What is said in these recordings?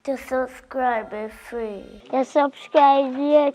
To subscribe is free. To subscribe yet.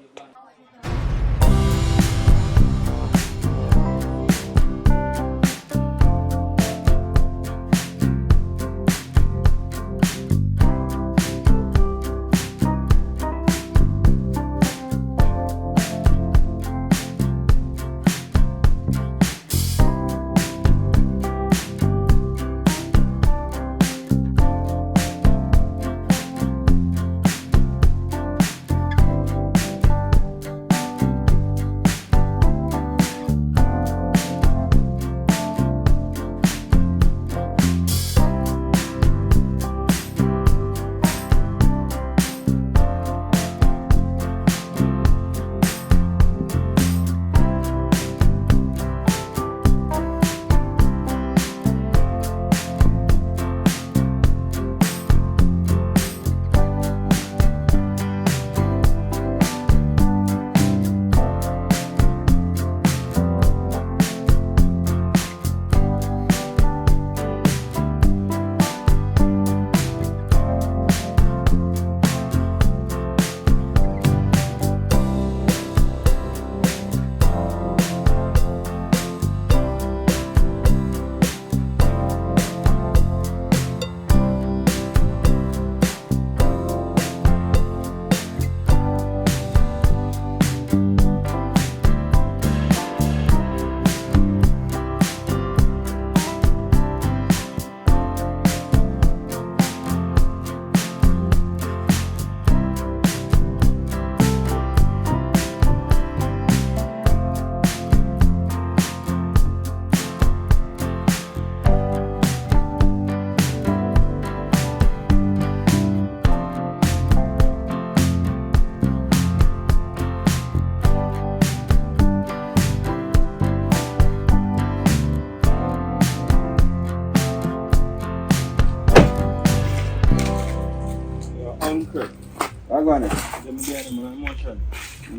I got it. Let me get him an emotion.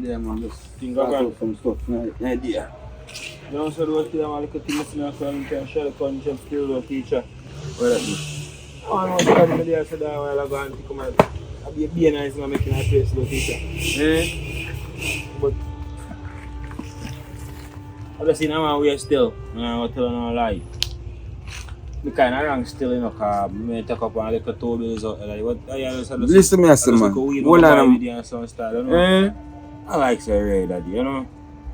Yeah, man, just Think pass about out some stuff. No idea. You know, so those things I'm looking at things in front and share the concept skill with teacher. What that mean? I was telling me there so that while ago and to come and I'll be nice and making a face with teacher. But I just see now we are still. I'm telling no lie. The kind of rank still, you know, because I take up on like a 2 bills out there. But I always had Listen me, I say, man. Hold on. and some style, you know. I like say red daddy, you know.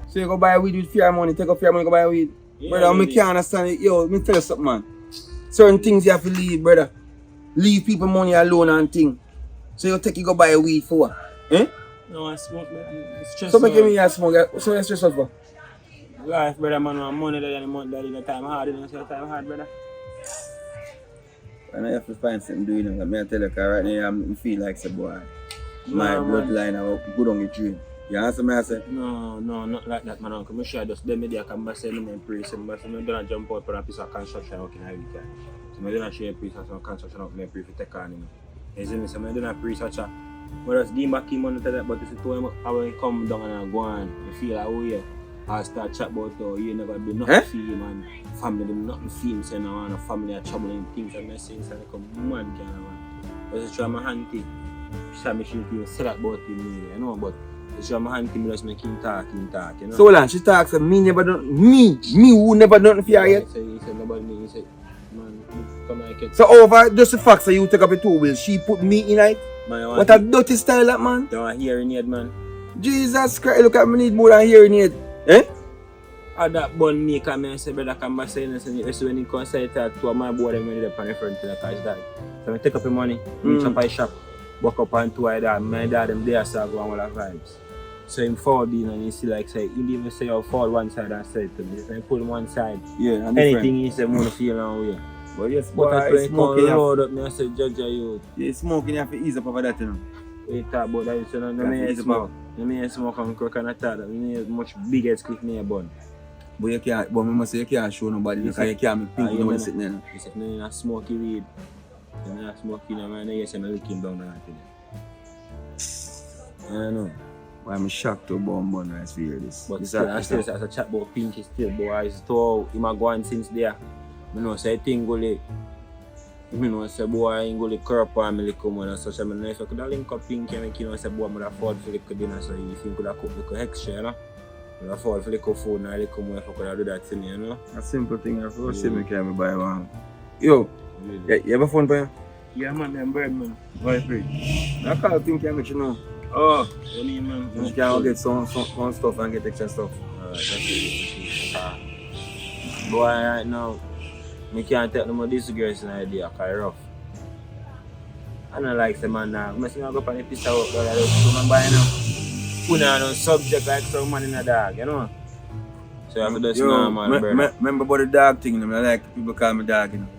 So you go buy weed with fair money, take up fair money, go buy weed. Yeah, brother, I can't understand it. Yo, let me tell you something, man. Certain things you have to leave, brother. Leave people money alone and thing. So you take you go buy weed for what? Eh? No, I smoke, but it's just So make me a smoke. So you stress out for? life, brother, man, want money that the month that the time hard, you know, so time hard, brother. And I have to find something doing it. I tell you, because right now I feel like a boy. My bloodline are good on the dream. You answer me, I say? No, not like that, man. Uncle. I'm sure just them media can buy some and pray some, but I'm gonna jump out for a piece of construction working every weekend. So I'm gonna share a piece of some construction up, and pray for take on him. You see me? So I'm gonna pray such a. But just give back him money to that, but if you I come down and I go on, you feel like, oh yeah, I start chat about how you never do nothing for him and family do nothing for him, so now and a family are trouble and things and messing, so I come mad kind of man. But it's try my auntie, she shouldn't say that about him, you know, but it's try my auntie, just make him talk, you know. So hold on, she talks and me never done, me who never done for her yet. He said nobody, he said, man, come like it. So over just the fact that you take up a 2 wheels, she put me in it. What a dirty style that man. Don't want hearing aid, man. Jesus Christ, look at me need more than hearing aid. Eh? I that bun me come and say brother come back saying this and when he come say that to my boy them when they up on the front to the cash died. So I take up the money, reach up my shop, walk up on two of that, my dad them there so I go on all the vibes. So him fall in and you see like say he even say I'll fall one side and say to me. If I pull him one side, yeah, anything he say wanna feel now way. But yes, But I play smoking load up me and say judge you. Yeah, smoking you have to ease up over that, you know. We talk about that, so no me smoke. No me smoke and crook and attack that. Me much bigger clip me a bun. But you can't, but I must say you can't show nobody because you can't make people know sitting there. He said, no, I smoky weed. And I smoky, man, I guess I'm looking down on it. I don't know. Why I'm shocked to bomb when I hear this. But still, I still, as a chat about Pinky still, but I still, him a go on since there. You know, so I think, You know, say boy, I ain't go to curb on me little money and such. I mean, if I could have link up Pinky and you know, say boy, I would afford for little dinner, so if you could have cooked little extra, you know. I would afford for little food and little money if I could have do that to me, you know. A simple thing, if you see me, can buy one. Yo, you have a phone for you? Yeah, man, I'm bird, man. Why free? I can't think you know. Oh, you mean, man? You can get some stuff and get extra stuff. That's it. Boy, right now, I can't take no more disgrace in the idea, because it's rough. I don't like the man now. I go up on the piece of work, but I just remember, you know, put on a subject like some man in a dog, you know? So I have to just normal, brother. Remember about the dog thing, I like people call me dog, you know.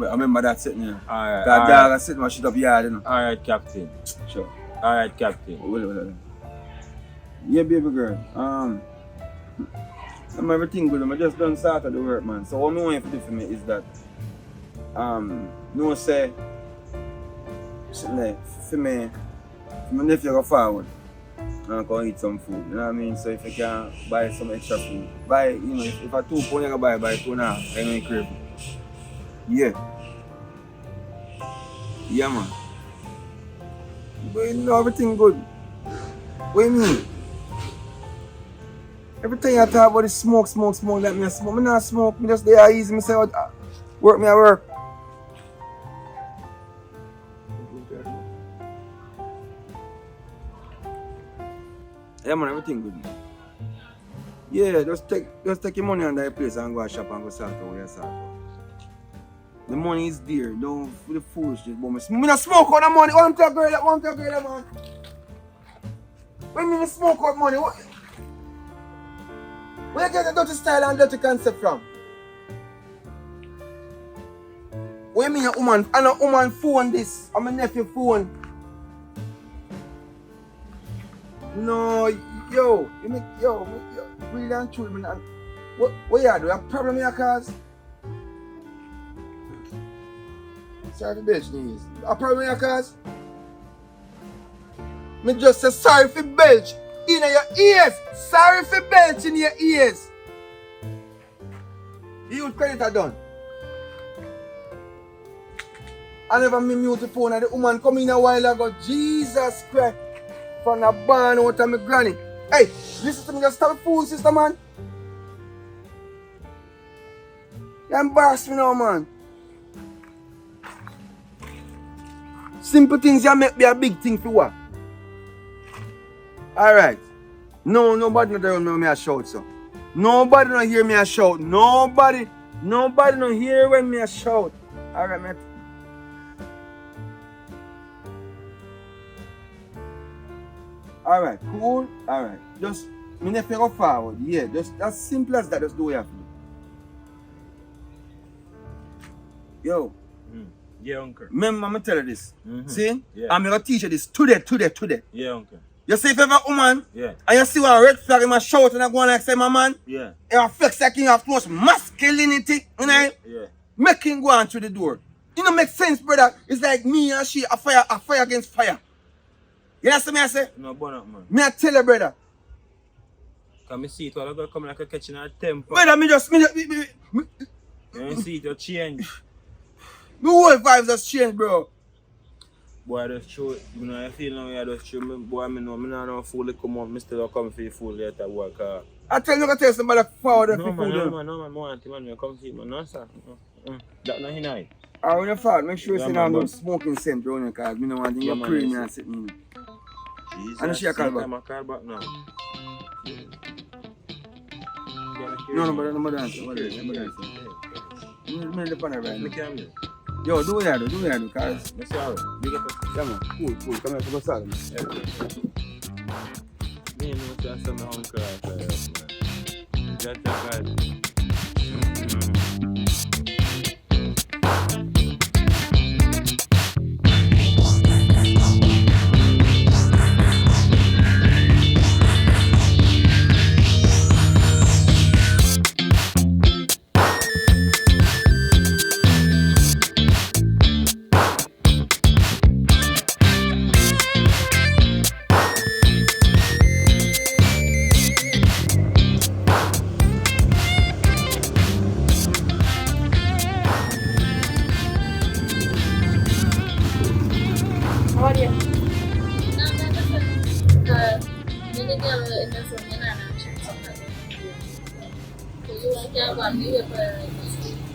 I remember that sitting, you know. Alright. That dog is sitting my shit up yard, you know. Alright, Captain. Sure. Alright, Captain. Well. Yeah, baby girl. Everything good. I just done start the work, man. So what I want you to do for me is that, no say, for me, my nephew go forward and go eat some food. You know what I mean? So if you can buy some extra food, buy, you know, if I 2 pounds, you can buy 2.5. I know you crave. Yeah. Yeah, man. But you know everything good. What do you mean? Every time I talk about the smoke, let me smoke. I not smoke, I just there easy. I say, work me at work. Yeah, man, everything good. Yeah, just take your money on that place and go and shop and go sort out what you sort out. The money is there, don't for the foolishness. But I not smoke out the money. One talk girl, man. What do you mean you smoke out money? Where you get the dirty style and dirty concept from? What do you mean a woman? And a woman phone this. I'm a nephew phone. No, yo, really and truly, man. What you do? A problem you cause? Sorry for belch knees. A problem you cause? Me just say sorry for belch in your ears. Sorry for belch in your ears. You credit are done. I never mute the phone and the woman come in a while ago. Jesus Christ. From the barn out of my granny. Hey, listen to me, just stop the fool, sister, man. You embarrass me now, man. Simple things you make be a big thing for what? Alright. No, nobody not hear me a shout, so. Nobody not hear me a shout. Nobody not hear when me a shout. Alright, mate. Alright, cool. Alright. Just, me nephew go forward. Yeah, just as simple as that. Just do what you have to do. Yo. Yeah, uncle. Remember, I'm going to tell you this. See? Yeah. I'm going to teach you this today. Yeah, uncle. You see if you have a woman, Yeah. and you see one red flag in my shout and I go on like say, my man, Yeah. you flex like you have too much masculinity, you know? Yeah. Make him go on through the door. You know, make sense, brother. It's like me and she, a fire against fire. You understand me I say? No, burn up, man. Me I tell you, brother. Can I see it while I go come like a catching a temper? Brother, me You see it, you change. my whole vibes has changed, bro. Boy, I just show it. You know, I feel now I just show me. Boy, I know fully come out. I still come for you full later, boy. I tell you, I tell somebody forward. No, man, I want him, man. Come see, man. No, sir. That not him, I. When you fall, make sure you Yeah, see man, no but- smoking scent around you, because me no want Yeah, you man, praying yes. and sitting. Jesus, And she a call back. I'm a call back now. No, but I'm dance. I'm Me. Yo, do what you do, cause Me sorry. Big up. yeah, man, cool, come here, come start, man. Me know that some uncle man. That's a guy. because many girls in the same and I'm sure sometimes. So you want to go and be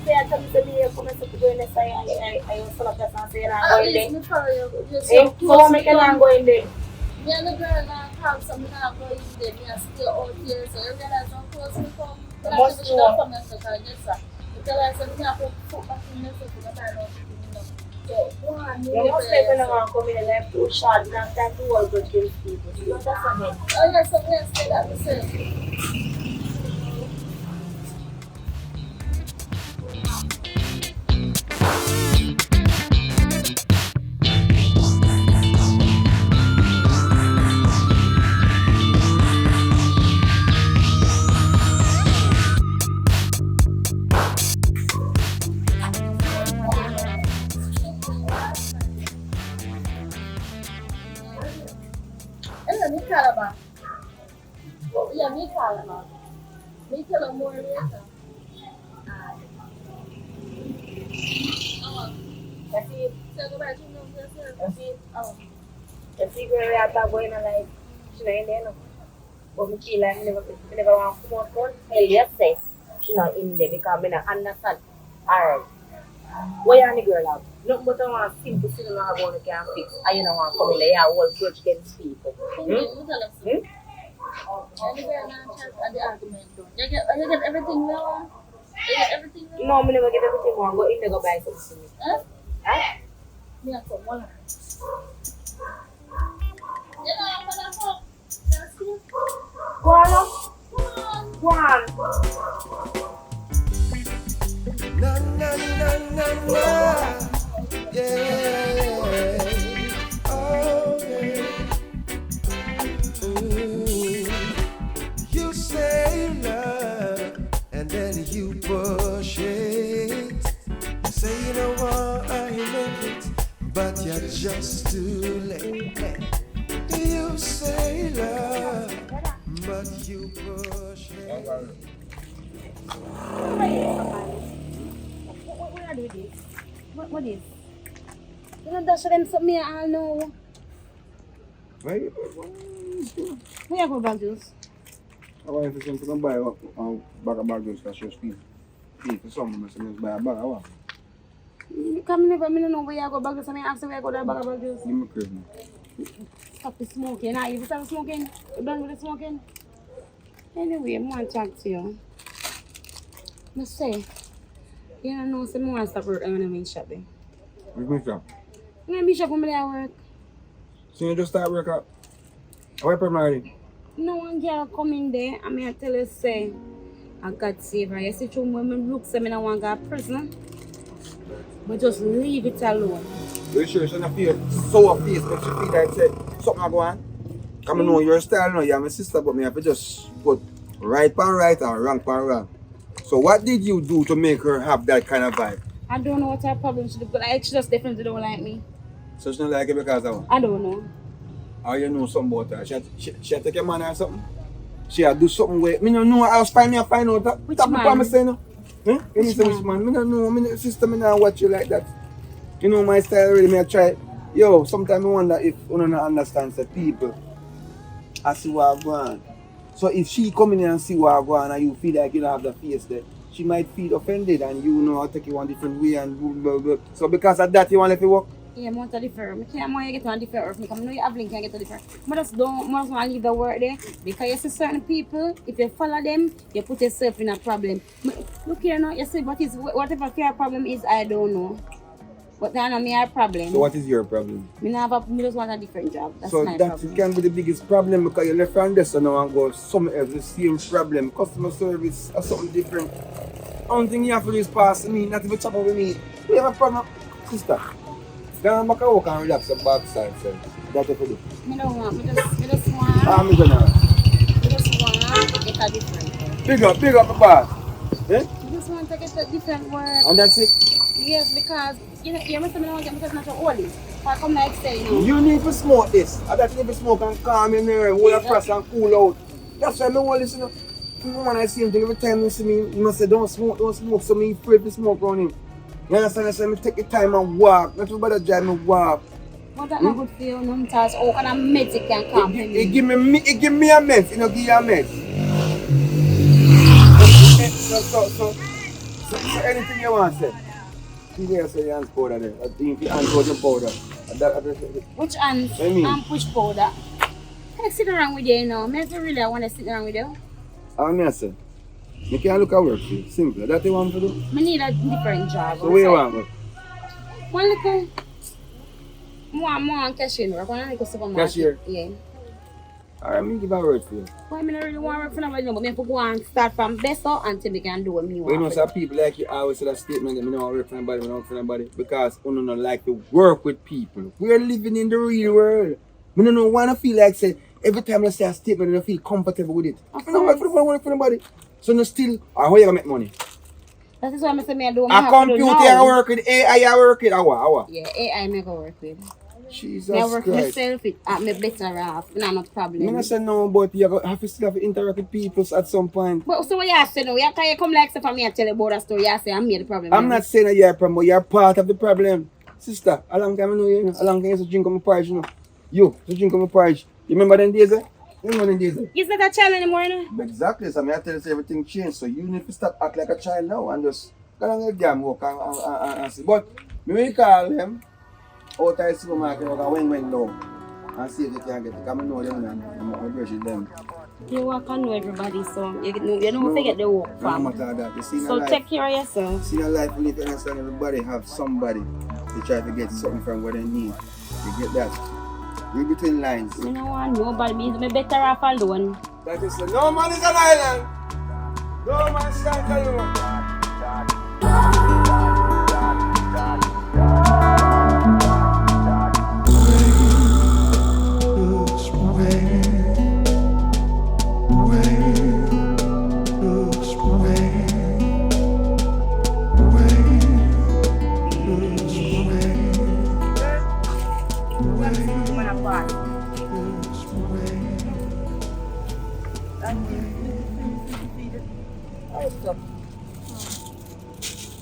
Saya akan beli aku masuk ke bulan saya ayo salat sa saya at na least me follow you. You're eh so so make close. na go inde Me and the girl now have some now go in there. Me are still out here. So you realize how close we come. But I Must should know. have come and stuff like this. Because I said me have to put back in the stuff because I know everything. So one, yung most people na mga kami na left too short na time to work with these people so that's a bit oh yes, so we say that the same. Me Calabar. Yeah, me Calabar. Me tell them more later. kasi So go back to them yourself. kasi Oh. kasi ko yata boy na like sila hindi no bumikila hindi ba mga kumot Elias say she not in there because me na understand alright why any girl out no but mga simple sila mga gonna can fix ayun na mga kumila ya whole grudge against people You tell us. And the girl now chat and the argument done. You get everything well. You get everything well. no me never get everything wrong go in there go buy something Huh? huh Me have some one. You know, I'm gonna talk. That's it. go on no? Come on. go on Na na na na na. Yeah. Oh yeah. Ooh. You say love and then you push it. You say you don't want I make it, but you're just too late. You say love, but you push it. What do this? What is? You know, that's them something I know. Right? We have a bag juice. I want to say buy a bag of bagels because you're speed. For some of us, buy a bag. I want. Come never, me no know where you go bag juice. I mean, ask where you go that bag of bag juice. Give me crazy. Stop the smoking. Now, you stop smoking. You done with the smoking? Anyway, I want to talk to you. I say, you don't know, some more stop work when I'm in shopping. Give me some. I'm going to be shopping when I work. So you just start work out. How are you already? No one girl come in there. I mean, I tell you, say, I got saved her. You see, through when I look, say, I don't want to go to prison. But just leave it alone. You sure she don't feel sour face, but she feel like say something go on? Come know your style now, you're my sister, but me have to just put right pan right or wrong pan wrong. So what did you do to make her have that kind of vibe? I don't know what her problem she do, but she just definitely don't like me. So she don't like it because of I don't know. or you know something about her? She take your man or something? She do something with me don't know else find out that. Which Stop man? the promise saying no. Huh? You Which say which man? Me don't know, me sister me not watch you like that. You know my style already, me I try. Yo, sometimes I wonder if you don't understand the people. I see what I go on. So if she come in here and see what I go on and you feel like you don't have the face there, she might feel offended and you know I'll take you one different way and blah, blah, blah. So because of that you want to let it work? Yeah, I want to differ. I can't want to get to a different earth. I know you have link can get to different. I just don't want to leave the word there because you see certain people, if you follow them, you put yourself in a problem. Look here now, you see whatever your problem is, I don't know. But then I'm a problem. So what is your problem? Me just want a different job. That's So my that problem. can be the biggest problem because you left from this and now and go somewhere else, the same problem. Customer service or something different. Only thing you have to do is pass me, not even chop up with me. We have a problem, sister. Then I'm walk and relax the backside, sir. That's what I do. Me don't want. Me just want. I'm gonna Me just want to get a different work. big up the boss. Eh? Me just want to get a different work. And that's it. Yes, because you must have known because not holy. I come like say no. You need to smoke this. I got to need to smoke and calm your nerve, hold your press and cool out. That's why I don't listen to when I see him every time you see me, he must say don't smoke, so me afraid to smoke around him. You understand? I say me take the time and walk, not about to drive me walk. But that's not good for you, no? Because all kind of meds it can come from He you. give me a meds, you know, give you a meds. So anything you want to say. See there, so your hands powder there. I think your hands was your powder. Which hands? I mean, Which powder? Can I sit around with you, you know? Maybe really I want to sit around with you. I'm here, sir. You can't look at work for you. Simple. That's what you want to do? I need a different job. So where you want work? One little... More on cashier work. One little supermarket. Cashier? Yeah. Alright, I'm give a word for you. Well, I mean, I really want to work for nobody, but I have to go and start from best up until we can do what me But you want. know, some people like you always say that statement that I don't work for nobody, I don't work for nobody, because I don't like to work with people. We are living in the real world. I don't want to feel like say every time I say a statement, I feel comfortable with it. I don't work for nobody, I don't work for nobody. So no still, or how you gonna make money? That is why I say I do what I A have to do computer now. I work with, AI I work with, hour. Yeah, AI me go work with. Jesus I work Christ. myself, it me better off. No problem. I'm not saying no, but you have to still have to interact with people at some point. But so what you say now? You can't come like stuff for me and tell you about a story. You say I'm me the problem. I'm not saying that you're a problem, but you're part of the problem. Sister, a long time I know you, a long time you used to drink on my porridge, you know. You drink on my porridge. You remember them days, eh? You remember them days, eh? He's not a child anymore, no? Exactly, so I tell you everything changed. So you need to stop act like a child now and just go down the damn work and see. But me will call them out of the supermarket when low and see if they can get it. Because I know them and I'm brush with them. You work and know everybody, so you don't forget the work No from. matter that. You see So life, take care of yourself. see in life, we need to understand everybody have somebody to try to get something from what they need. You get that? Read between lines. You know what? Nobody means me better off alone. That is no man is an island. No man stands alone.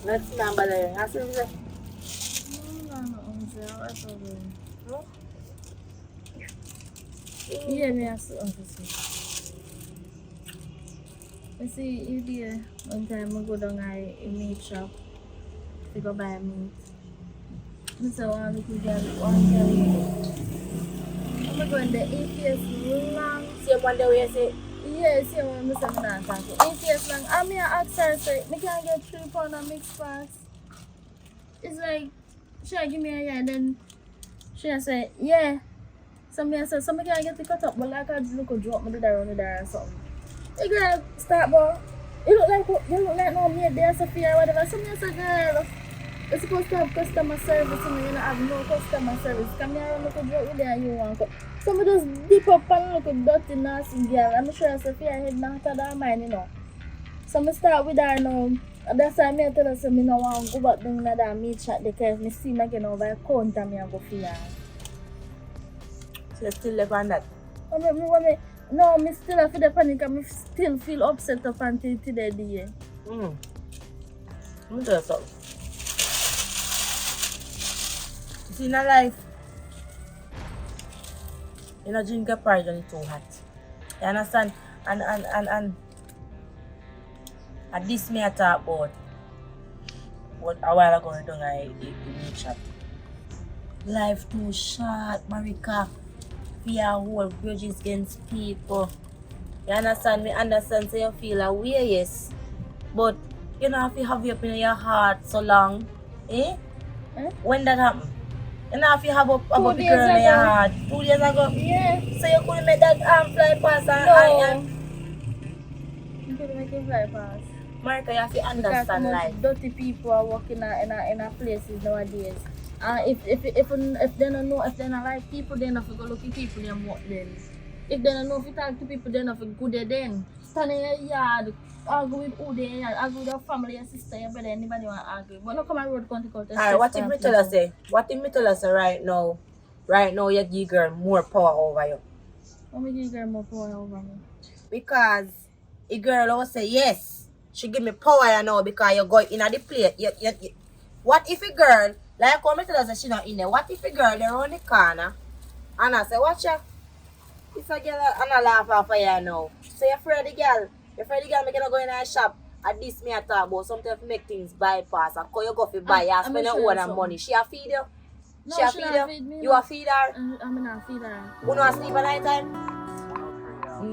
Let's number there. Asan sila? Yeah, me ask officer. I see you there one time I go down a meat shop to go buy meat. So one little girl, I'm going the APS long. See one day we say, Yeah, see what I'm saying now. APS long. I'm here ask her say, me can get 3 pound of mixed fast. It's like she give me a yeah, then she say, yeah. So me say, so me can get it cut up, but like I look a drop me there or something. The girl start boy. You look like no me there Sophia or whatever. So me say, girl, you're supposed to have customer service, and you don't have no customer service. Come here and look a drop with there and you want to. So me just dip up and look at dirty nasty girl. I'm sure Sophia head not to that mind, you know. So me start with her now. That's why I tell her so me no want to go back down to that meat shop because me see me again over a counter me and go for her. so you still live on that. No, me still have the panic and me still feel upset up until today. Let me tell you something. You see, in a life, you know, drink a porridge when it's too hot. You understand? And this me I talk about what a while ago I done I meat shop. Life too short, Marika. We are hold grudges against people. You understand? Me understand so you feel a way, yes. But you know if you have it up in your heart so long, eh? When that happen? You know if you have up a girl in your heart 2 days ago? Yeah. So you couldn't make that arm fly past No. You couldn't make it fly past. Marika, you have to Because understand most life. dirty people are working in a places nowadays. If they don't know, if they don't like people, they don't go look at people and walk them. If they don't know if you talk to people, they don't go there then. Stand in your yard, argue with who they are, argue with your family, your sister, your brother, anybody want to argue. But no come and road country court. Alright, what if me tell us say? What if me tell us right now? Right now you give girl more power over you. What make you girl more power over me? Because a girl will say yes, she give me power you know because you go in at the plate. What if a girl Like how me tell her say she not in there. What if a girl there around the corner and I say, watch her. If a girl and I laugh off of you now. So you're afraid the girl. You're afraid the girl make you go in a shop. At this me I talk about something to make things bypass. And call you go for buy you spend your own money. She a feed you? No, She a she feed not you? feed me. You a feed her? I'm not feed her. You not sleep at night time?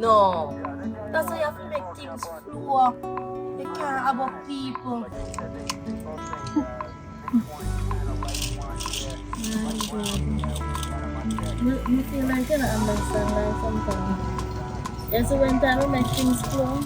No. That's why you have to make things flow. You can't have up people. You feel like you don't understand that sometimes. Yeah, so when time we make things flow,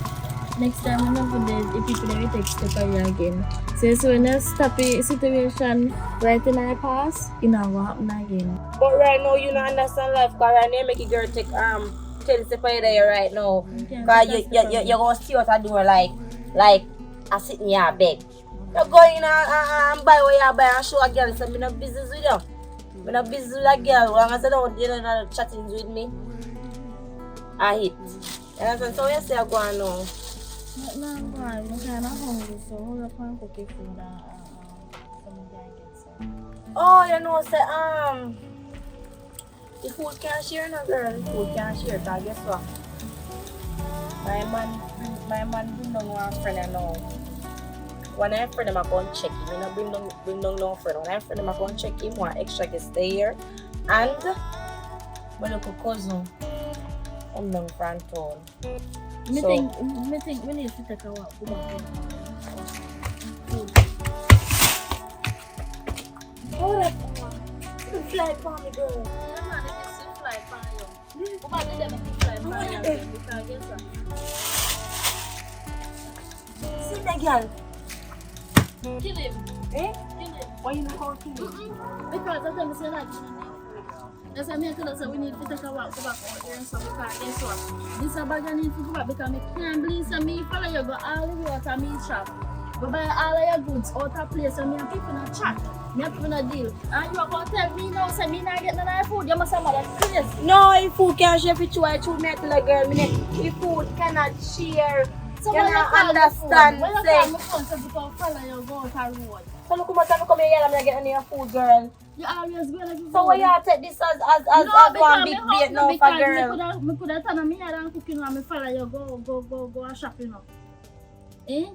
next time we never did, if people never take step for you again. So when you stop a situation right in our past, it not will happen again. But right now you don't understand life because right now make a girl take 10 step away there right now. Because you go see what I do like I sit in your bed. You go in and buy what you buy and show a girl say, I'm not business with you. I'm not business with a girl. When I say, don't you know chatting with me, I hit. You understand? So you say I go on now. No, I'm kind of hungry, so hold up and cook food and some blankets. Oh, you know, say the food can't share no girl. The food can't share. Cause guess what? My man bring down one friend I know. When I friend him I go and check him. I not bring down no friend. When I friend him I go and check him. One extra guest stay here. And my little cousin down from town. Me think we need to take a walk. Go back. Hold up. You fly for me, girl. Yeah, man, if you see fly for you. Go back to them and fly for you. Because guess what? See that girl? Kill him. Eh? Kill him. Why you not going to kill him? Because that's what I'm saying, like, that's why I tell us that we need to take a walk, go back out there and stuff. Because guess what? This a bag I need to go back because I can't believe that me follow you go all the way out of me shop. Go buy all of your goods out of place and me and people not chat. Me and people not deal. And you are going to tell me now, say me not get none of your food. You must have mother crazy. No, if food can't share with you, I should make tell a girl, if food cannot share, So you when not call understand, when you say. call my phone, so because follow you go out the road. So look how much come here, I'm not getting your food, girl. You always go like So why you take this as one big bait now for girl? I could have done me and cooking and me follow you go and shop, you know. Eh?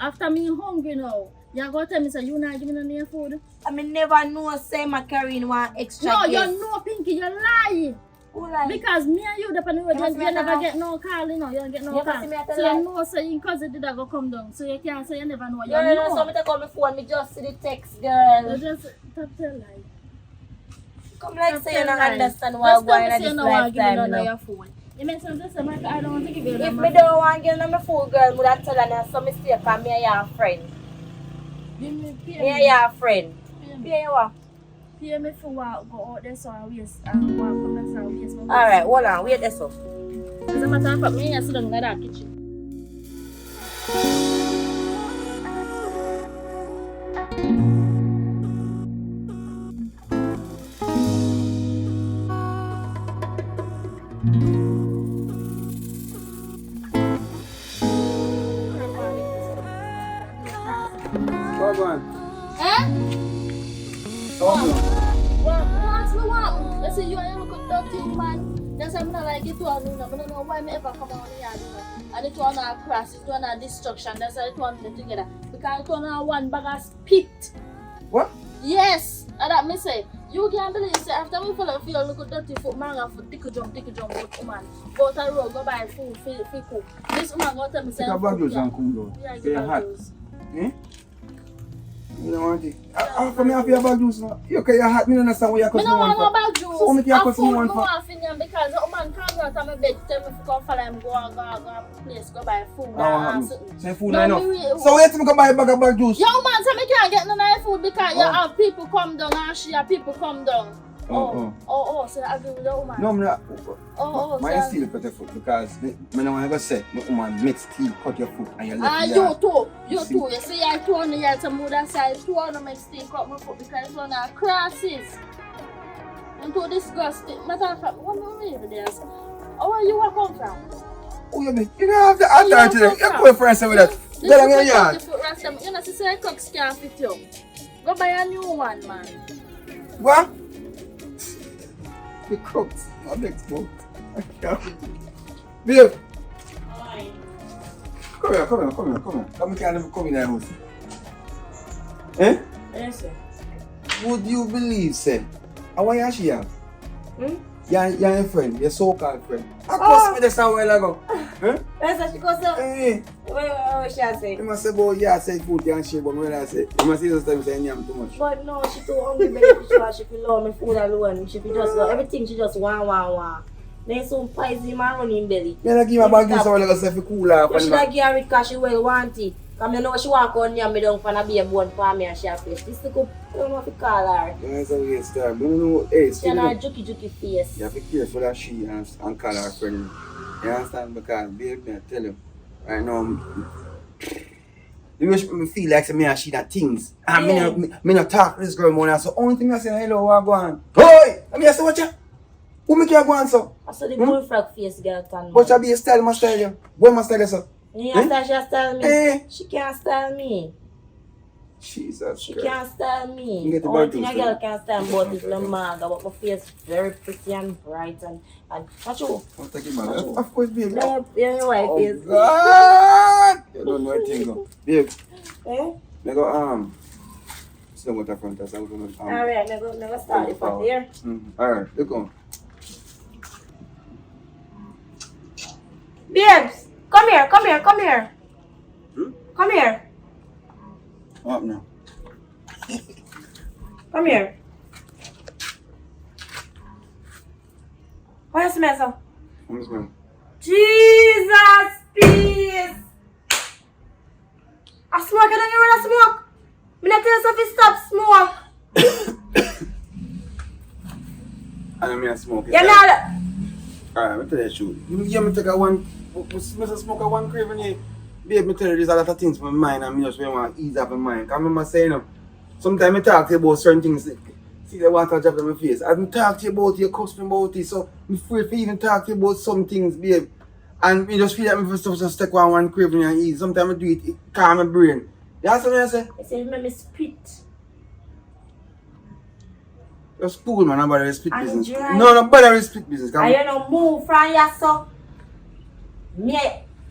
After me hungry now, you go tell me say you not giving me your food. I mean never know say my carrying one extra. No, guest. you know Pinky, you lie. Who like? Because me and you depend on must you be never a get no call, you know, you don't get no You call. must be a So lie. you know so your cousin did that go come down. So you can't say you never know. You Girl, know. so me take out my phone, me just see the text, girl. You just tell lie. Come like say you Tell don't lie. understand why I'm going Just at tell me say this you don't want to give me lifetime, none you of know. your food. You make sense just say I don't want to give you If that. me don't want to give them my food, girl, would I tell her so me stay because me and your friend. Give me Me and your friend. Pay you what? Pay me for walk, go out there so I waste and walk from there so I waste. Alright, hold on, wait this up. As a matter of fact, me and sit down in that kitchen. What's going? Eh? What? What's the one? They say you are a good dirty man. That's why I'm not like it to us. I don't know why me ever come on here. And it was a crash, it was a destruction. That's why it was together. Because it was one bag of spit. What? Yes, and that me say, you can't believe say after me follow feel look dirty foot man and foot tickle jump foot woman. Go to the road, go buy food, for cook. This woman go tell me say Take a bag juice and cool down. yeah, Stay give hot. juice. Eh? You don't want it. After me have your bag juice now. You okay, you're hot, me don't understand what you're Me cutting no one want no for. bag juice. So me can't A cut food one me for. want for because the woman can't go out of my bed tell me to come follow him go place go buy food and something. Say food No, enough. me- So wait till me go buy a bag of bag juice. Young man say me can't get none of food because you Oh. have people come down and she have people come down. So I agree with the woman. No, me not. Mine so still cut your foot because me don't want to say the woman makes still cut your foot and you left ah, it you there. too. You You see? too. You see, I told you had some other side. Two of them still cut my foot because it's one of crosses. And too disgusting. Matter of fact, what do you there? Oh, where you come from? Oh, you mean? You don't have the You authority. don't You're come going friends with that. This Get on your is yard. the foot rasta. You know, she say cocks can't fit you. Go buy a new one, man. What? The crooks. My next boat. I can't. Babe. Come here. Come can't even come in the house. Eh? Yes, sir. Would you believe, say? How are you she have? You're your friend, your so-called friend. I crossed me this a while ago. Huh? That's what she goes up. Eh. What she say? You must say, boy, yeah, I said food and shit, but when I say, you must see this time saying yam too much. But no, she too hungry, baby. She feel love me food alone. She feel just love everything. She just want. Then some poison man run in belly. You don't give her back this so like say if cool off. But she don't give her it because she well want it. Because I know she walk on yam me down for a baby bone for me and she a face. This look up, I don't know if you call her. That's how we start. But you know, hey, She have a juky face. you have to be careful that she and call her friend. You understand? Because, babe, I tell you, right now, you wish me feel like me and she that things. And me not talk to this girl more now. So only thing I say, hello, what go on? Hey! I mean, I say, what you? Who make you go on, so? I saw the bullfrog face girl turn. What you be a style, my style you? What my style you, so? Yeah, she style me. Eh? She can't style me. Jesus She Christ. can't style You me. get the Only bad thing a things, girl though. can stand about is the maga, but my face very pretty and bright and not you. I'm taking my life. Of course, babe. Yeah, your wife Oh, is. God! You don't know anything, though. Babe, Eh? I go, sit down with the front, so I'm going to, Alright, never start it from there. Alright, look on. Babes, come here. Come here. What now? Come here. How you smell, sir? I'm just going. Jesus, peace. I smoke, you don't even smoke. Me not tell you to stop smoke. I don't mean I smoke it. You know, Alright, let me tell you the truth. You me take a one, me smoke a one craving here. Babe, me tell you there's a lot of things for my mind and me just want to ease up my mind. Because I remember saying, sometimes I talk to you about certain things. See the water drop in my face. I talk to you about it, you cuss me about it. So I'm afraid to even talk to you about some things, babe. And me just feel like me stuff just take one craving and ease. Sometimes I do it calm my brain. You understand what I say? I say, let me spit. Just cool, man, nobody split And business. dry. No, nobody split business. And you know, move from your so. Me,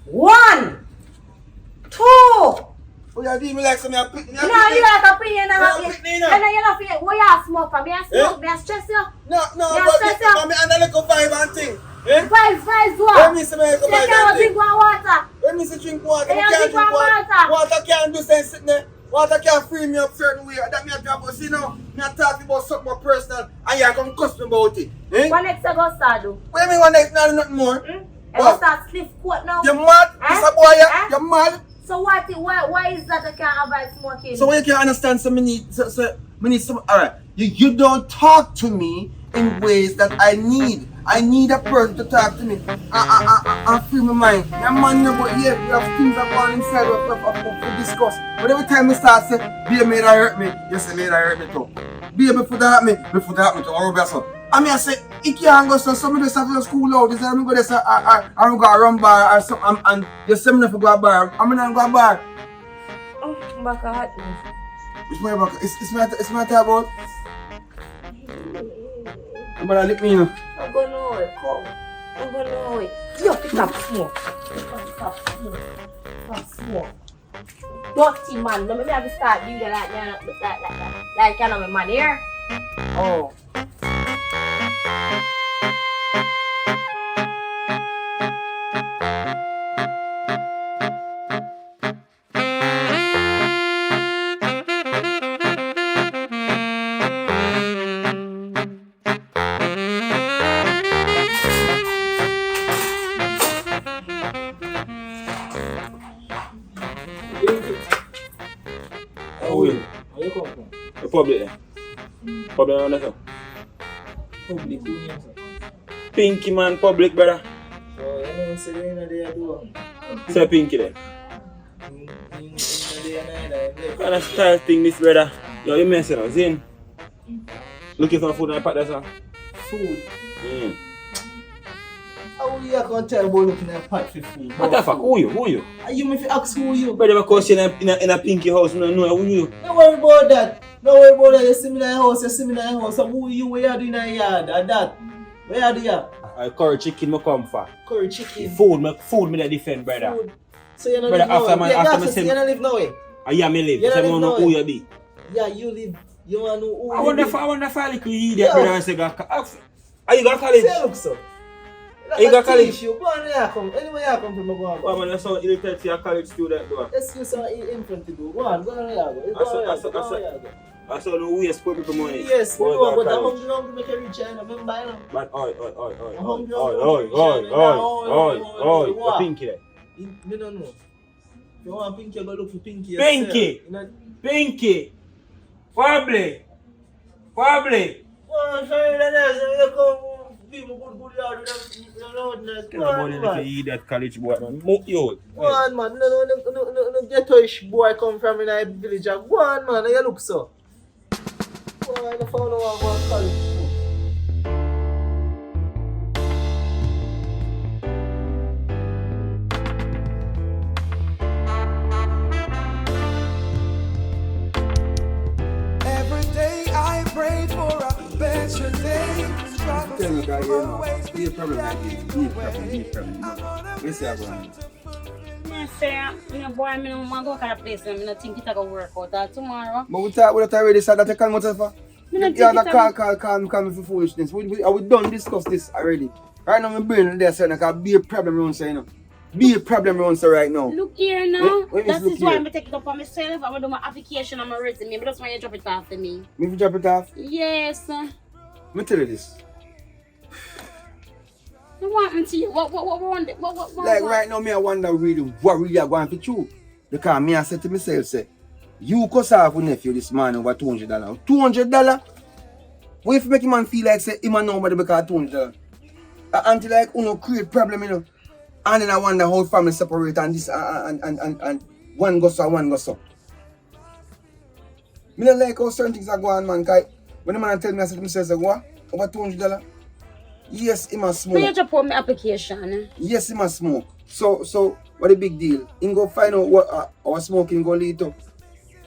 1, 2. Oh, you do me like some of your No, you like a pin, you know. No, You picnic, no. know, you know, what you smoke from? Me a smoke, me a stress you. No, Yeah, but stress you. me and a little vibe and thing. Eh? Five When what? me say me little You vibe can't and thing. drink one water. When me say drink water, Yeah, I can't drink drink water. water. Water can't do sense sitting there. Water can't free me up certain way. That me a talk about, see now, me a talk about something more personal and you come cuss me about it. Eh? What next I go start do? What me want next now nothing more? I go start spliff coat now. You mad? Eh? This a boy, Eh? you mad? So why is that I can't avoid smoking? So when you can understand, so me need some. Alright, you don't talk to me in ways that I need. I need a person to talk to me. I free my mind. Yeah, man, but yeah, we have things that go on inside of discuss. But every time I start say, baby, made I hurt me. You say, made I hurt me too. Baby, before that hurt me too. Or better. I mean, I say, it can't go so some of this have to school out. This I'm going to say, I'm going to run bar or something. And you say me not to go to bar. I'm not going to bar. Oh, back a hot me. Which way back? It's my talk about. I'm gonna lick me, you know. I'm gonna know it, come. I'm gonna know it. You stop smoke. Stop smoke. Dirty man, no, maybe I have to start doing that like kind of a man here. Oh. How you come from? The public there. Public around there. Public union, sir. Pinky man, public brother. So, you know, say you know they are doing. Say Pinky there. What kind of style thing this brother? Yo, you messing up, Zin? Looking for food in the pot there, sir? Food. Mm. How you can tell about looking at pot for food? What the fuck? Who you? You may ask who you. Brother, because you're in a pinky house, no know who you. Don't worry about that. No worry about that. You see me in the house, you see me in the house. So who you, what you do in the yard? Or that? Where you do here? Curry chicken me come for. Curry chicken. Food me the defend, brother. Food. So you don't Brother, live after nowhere. my- after Yeah, my so sim- you don't live nowhere. Yeah, me live. You So don't I live don't know nowhere. who you be. Yeah, you live. You want to know who I you wonder live. if I little idiot, Yeah. brother, and say, are you got college? Say look so. You got college? You go on there come. Anywhere you come from, go on. Oh man, that's so irritated to your college student though. Let's use some infant to do. Go on there. I saw the waste poor people money. Yes, we Go know, to but I'm college. hungry make a rich and I'm in buy now. But oi, the pinky there. Me don't know. If you want pinky, go look for pinky. Pinky! Pinky! Wobbly! Oh, sorry, you come people good yard with them loudness. Go on, man. Eat that college boy, man. Yo. Go on, man. No ghettoish boy come from in a village. Go on, man. You look so. Go on, I found out what college. Every day I pray for a better day. Tell me, guy, you know, be a problem like this. Be a problem. Let's see how going. I say, boy, I don't want to go to a place and I don't think it's going to work out tomorrow. But we talk already, so that you can't much for. Me not Yeah, think that call me for foolishness. We done discuss this already. Right now, my brain there saying I be a problem around say, you know. Be a problem around say right now. Look here now. When That look is why here? I'm take it up on myself. I'm going to do my application on my resume. But that's why you drop it off to me. Me fi drop it off. Yes. Me tell you this. You want me to you? What? Like right now, me I wonder really what really are going to true. Because me I said to myself, say, you cuss off with nephew this man over $200. $200? What if make a man feel like say him and nobody because $200? Until like uno create problem, you know. And then I wonder how family separate and this and one goes so, one goes so. Me don't like how certain things are going on, man. Cause when the man tell me, I said to myself, say, what? Over $200? Yes, he must smoke. So you drop out my application. Yes, he must smoke. So what the big deal? He go find out what our smoking go lead to.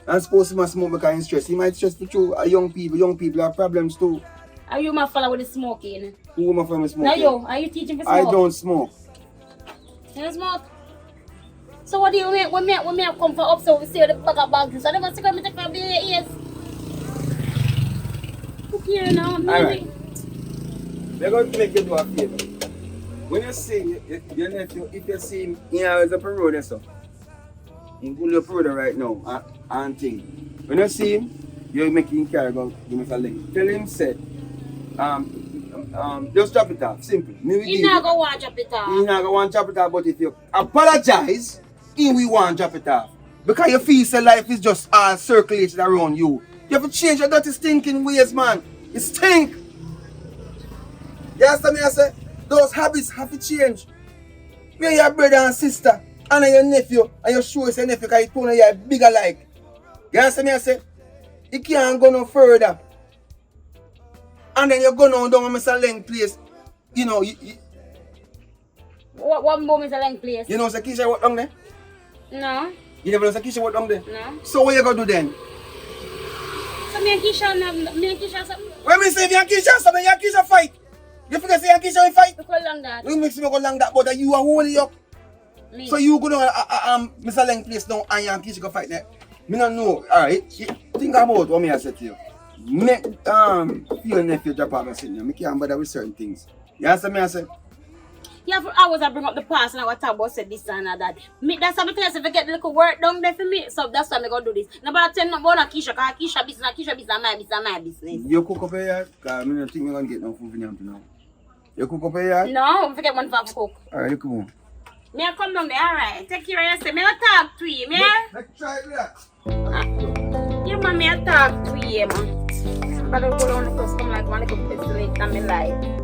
And suppose he must smoke because he's stressed. He might stress for true. Young people have problems too. Are you my fellow with the smoking? Who am I from smoking? Now you, are you teaching for smoke? I don't smoke. You don't smoke? So what do you mean? When me come for up so we see the bag of bags. So I never see me take my ears. Look here now. Alright. We're going to make you do a favor. When you see your nephew, if you see him here as a parole and stuff, he pull your parole right now and thing. When you see him, you're making carry go give me a link. Tell him say, just drop it off. Simple. He not gonna want to drop it off. He not gonna want to drop it off, but if you apologize, he will want to drop it off. Because you feel say life is just all circulated around you. You have to change your dirty stinking ways, man. It stink. You understand me? I say, those habits have to change. Me and your brother and sister, and your nephew, and you show your nephew because you told you are bigger like. You understand me? I say, you can't go no further. And then you go down on Mr. Leng place. You know, What moment is a length place? you know, Keisha what down there? No. You never know Keisha what down there? No. So what you gonna do then? So me and Keisha something? When me say if you and Keisha something, you and Keisha fight. You figure say you and Keisha will fight? Look how long that. You mix me go long that, but you are holding up. Me. So you go down Mr. Leng place now and you and Keisha go fight there. Me not know. Alright. Think about what me I said to you. Make feel nephew drop off and sit there. Me can't bother with certain things. You understand me I say? Yeah, for hours I bring up the past and I was talk about say this and that. Me, that's how I tell you, if I get the little work done there for me, so that's why I go do this. Nobody tell me about Keisha, because Keisha business, my business. You cook up a yard? Because I don't think you're going to get no food for them now. You cook up a yard? No, I get one for cook. Alright, come on. Me I come down there, alright. Take care of yourself. Me I talk to you, me. Let's try it with that. You man, me I talk to you, man. But I go down the coast, come like one little pestilence in my life.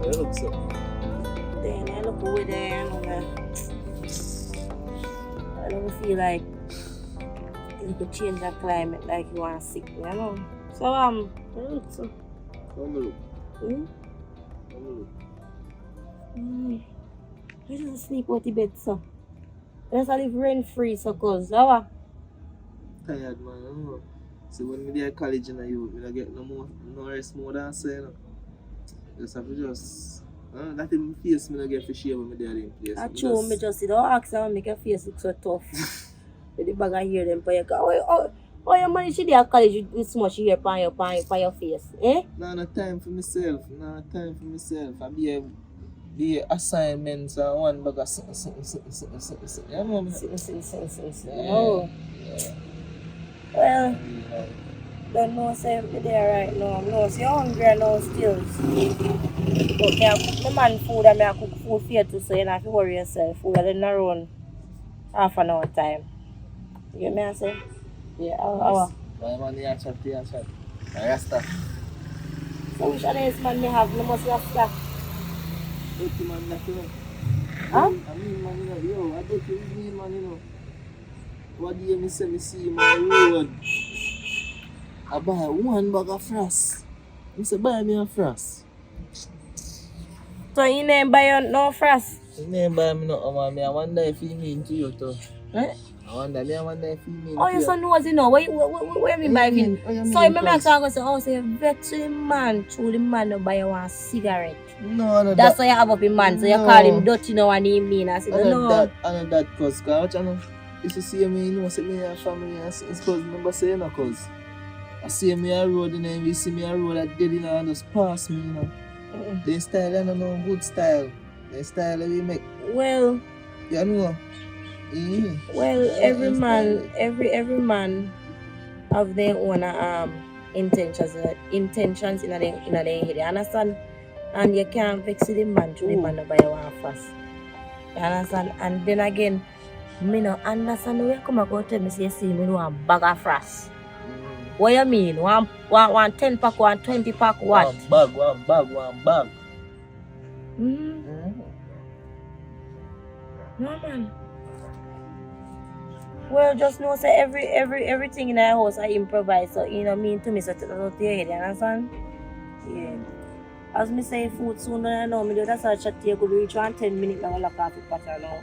You look so. Then I look over there and feel like you could change the climate like you want sick, you know. So so, Come look. hmm? Come look. I just sleep out the bed so. Just live rent free so cause how Tired man, you know. So when me there at college in the youth, me don't get no rest more than say, you know. Just have to that in my face me don't get for share when me there in place. I true me just see the ask and make your face look so tough. With the bag of hair them for your car. Oh, you manage to do at college with so much hair on your face, eh? No time for myself. No time for myself. I be assignments and one bag of something. You know me? Oh. Well, don't know say me there right now. No, so you're hungry now still. But me I cook my man food and me I cook food for you too, so you don't have to worry yourself. Food will around half an hour time. You get me I say? Yeah, hour. My man here chat. Rasta. So which other man me have? Me must rasta. Dirty man that you know. Huh? I mean man you know. Yo, I bet you mean man you know. What do you say me see my road? I buy one bag of frost. I say buy me a frost. So you name buy you no frost? You name buy me no man. I wonder if he mean to you too. Eh? I wonder if he mean Oh, to you you. so nosy now. What you mean by mean? So you remember I say, oh, say vex to the man, through the man to buy you one cigarette. No, That's why you have up him man, so you No. call him dirty now and he mean. I said, I know no. that cause what I know. If you see me, you know, say me and family and it's cause remember saying no cause. I see me a road and then we see me a road that dead in and just pass me, you know. The style I don't know good style. The style that we make. Well, You know. well, every man have their own intentions in their head. You understand? And you can't vex the man to the man to buy one fast. You understand? And then again, me no understand where you come and go tell me say you see me want bag of frost. What you mean? One 10 pack, 20 pack, what? One bag. No man. Well, just know say everything in our house I improvise, so you know mean to me so to your head, you understand? Yeah. As me say food soon I know me do that's how chat you could reach 10 minutes now lock off the pattern now.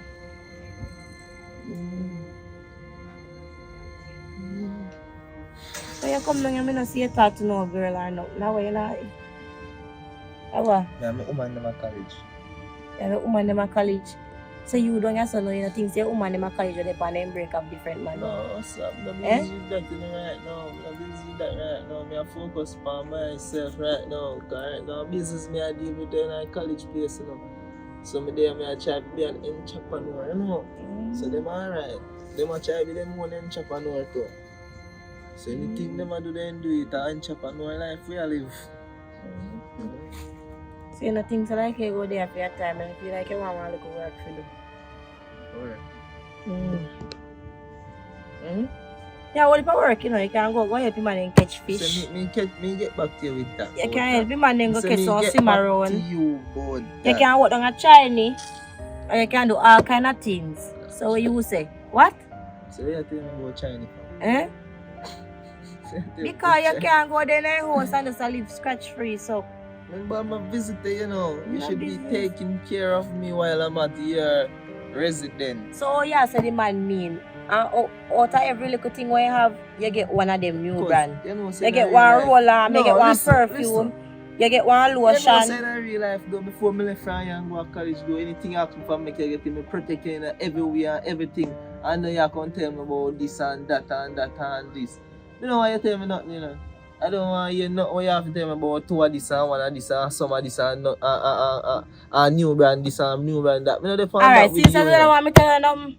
So you come down and me no see you talk to no girl or nothing. Now you know. How? Yeah, I'm a woman in my college. You're a woman in my college. So you don't have son, you know, things say woman in my college or they pan and break up different man. No, so I'm not busy with that right now. I'm not busy with that right now. I focus on myself right now. Because right now, business me I deal with in a college place, you know. So me there I try to be an entrepreneur, you know. So them alright. Them I try to be them one entrepreneur too. So anything them I do, they do it. An entrepreneur life we live. So you know things like you go there for your time and feel like you want to look work for you. Alright. Yeah, well if I work, you know, you can go help him and catch fish. So me get back to you with that. You can help him and then go catch some swim to around. you about that. You can work on a Chinese or you can do all kind of things. So what you say? What? So you tell me about China. Eh? Because you can't go there in the house and just live scratch free, so. Remember I'm a visitor, you know. You No should business. be taking care of me while I'm at your residence. So yeah, so the man mean. Out of every little thing we have, you get one of them new brand. You know, You get one roller, you get one perfume, you get one You know, lotion. say in real life though, before me left from here and go to college, do anything happen for me, you get me protecting everywhere and everything. And then you can tell me about this and that and that and this. You know why you tell me nothing, you know? I don't want to hear nothing what you have to tell me about two of this and one of this and some of this and new brand this and new brand that. Alright, since you don't want me to tell you